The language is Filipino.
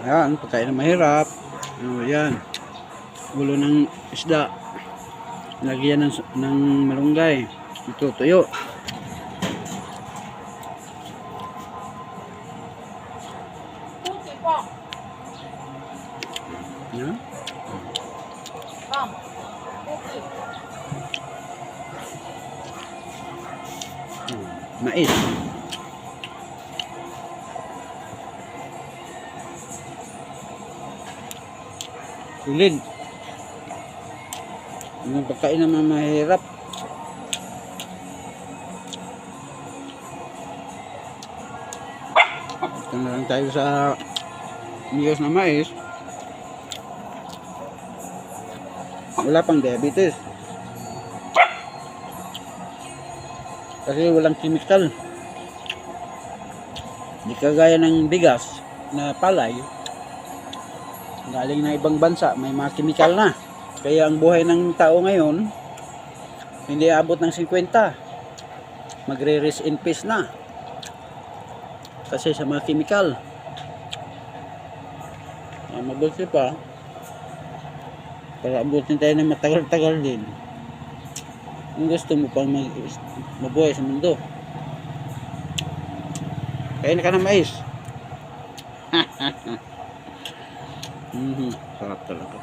Ayan, pagkain na mahirap. Ayan. Ulo ng isda. Lagyan ng malunggay. Ito, tuyo. Cookie po. Ayan. Ma'am. Cookie. Mais. Ulid. Yung pagkain naman mahirap. Ito na lang tayo sa niyos na mais. Wala pang diabetes. Kasi walang chemical. Hindi kagaya ng bigas na palay. Galing na ibang bansa, may mga chemical na. Kaya ang buhay ng tao ngayon, hindi abot ng 50. Magre-rest in peace na. Kasi sa mga chemical. Mabuti pa. Para abutin tayo ng matagal-tagal din. Kung gusto mo pang mabuhay sa mundo. Kain ka ng mais. Sarap talaga.